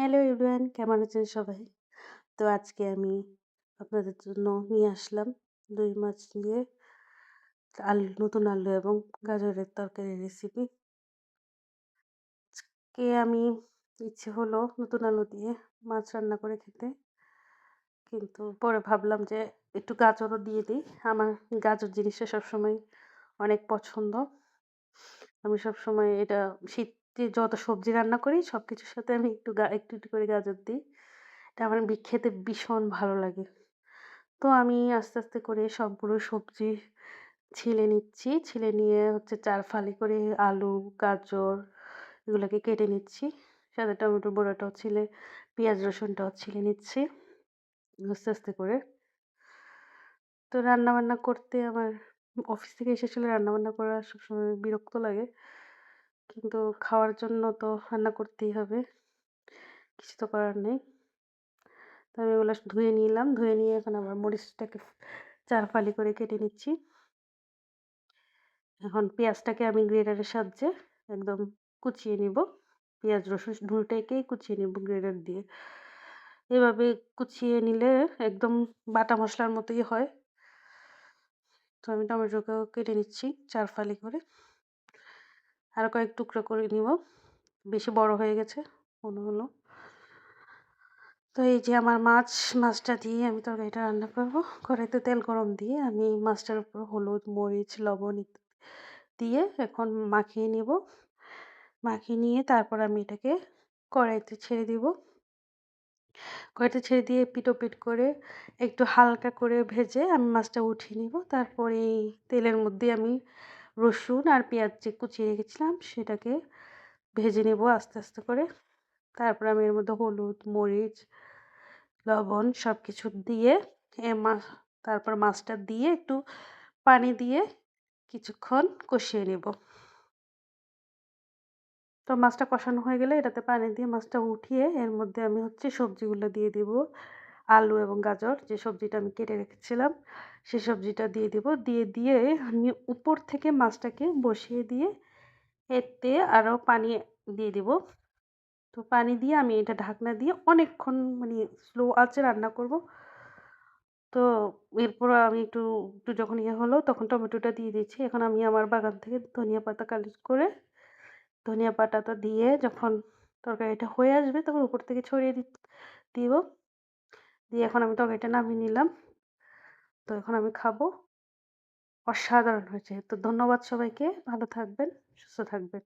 Hello everyone, কেমন আছেন সবাই? তো আজকে আমি আপনাদের জন্য নিয়ে আসলাম রুই মাছ দিয়ে নতুন আলু এবং গাজরের তরকারি রেসিপি। আমি ইচ্ছে হলো নতুন আলু দিয়ে মাছ রান্না করে খেতে, কিন্তু পরে ভাবলাম যে একটু গাজরও দিয়ে দিই। আমার গাজর জিনিসটা সবসময় অনেক পছন্দ। আমি সবসময় এটা শীতে যত সবজি রান্না করি সবকিছুর সাথে আমি একটু করে গাজর দিই। এটা আমার খেতে ভীষণ ভালো লাগে। তো আমি আস্তে, আস্তে করে সবগুলো সবজি ছিলে নিচ্ছি। ছিলে নিয়ে হচ্ছে ৪ ফালি করে আলু, গাজর এগুলোকে কেটে নিচ্ছি। সাথে টমেটো বড়াটাও ছিলে, পেঁয়াজ রসুনটাও ছিলে নিচ্ছি আস্তে, আস্তে করে। তো রান্নাবান্না করতে আমার অফিস থেকে এসে আসলে রান্নাবান্না করা সবসময় বিরক্ত লাগে। কিন্তু খাওয়ার জন্য তো রান্না করতেই হবে। কিছু তো করার নেই। তো আমি এগুলো ধুয়ে নিলাম। ধুয়ে নিয়ে এখন আবার মরিচটাকে ৪ ফালি করে কেটে নিচ্ছি। এখন পেঁয়াজটাকে আমি গ্রেটারের সাহায্যে একদম কুচিয়ে নিব। পেঁয়াজ রসুন দুটোটাকেই কুচিয়ে নিব গ্রেটার দিয়ে। এভাবে কুচিয়ে নিলে একদম বাটা মসলার মতোই হয়। তো আমি টমেটোকেও কেটে নিচ্ছি ৪ ফালি করে। আরো কয়েক টুকরো করে নিব। বেশি বড় হয়ে গেছে মনে হলো। তো এই যে আমার মাছটা দিয়ে আমি তরকারিটা রান্না করব। কড়াইতে তেল গরম দিয়ে আমি মাছটার উপর হলুদ, মরিচ, লবণ দিয়ে এখন মাখিয়ে নিব। মাখিয়ে নিয়ে তারপর আমি এটাকে কড়াইতে ছেড়ে দিব। কড়াইতে ছেড়ে দিয়ে এপিঠ-ওপিঠ করে একটু হালকা করে ভেজে আমি মাছটা উঠিয়ে নিব। তারপরে এই তেলের মধ্যে আমি রসুন আর পেঁয়াজ যে কুচিয়ে রেখেছিলাম সেটাকে ভেজে নেব আস্তে, আস্তে করে। তারপর আমি এর মধ্যে হলুদ, মরিচ, লবণ সবকিছু দিয়ে এ মা তারপর মাছটা দিয়ে একটু পানি দিয়ে কিছুক্ষণ কষিয়ে নেব। তো মাছটা কষানো হয়ে গেলে এটাতে পানি দিয়ে মাছটা উঠিয়ে এর মধ্যে আমি হচ্ছে সবজিগুলো দিয়ে দিব। আলু এবং গাজর যে সবজিটা আমি কেটে রেখেছিলাম সেই সবজিটা দিয়ে দিব। দিয়ে আমি উপর থেকে মাছটাকে বসিয়ে দিয়ে এতে আরও পানি দিয়ে দিব। তো পানি দিয়ে আমি এটা ঢাকনা দিয়ে অনেকক্ষণ মানে স্লো আঁচে রান্না করব। তো এরপর আমি একটু যখন ইয়ে হলো তখন টমেটোটা দিয়ে দিচ্ছি। এখন আমি আমার বাগান থেকে ধনিয়া পাতা কালেক্ট করে ধনিয়া পাতাটা দিয়ে যখন তরকারিটা হয়ে আসবে তখন উপর থেকে ছড়িয়ে দিব। দিয়ে এখন আমি তরকারিটা নামিয়ে নিলাম। তো এখন আমি খাবো। অসাধারণ হয়েছে। তো ধন্যবাদ সবাইকে। ভালো থাকবেন, সুস্থ থাকবেন।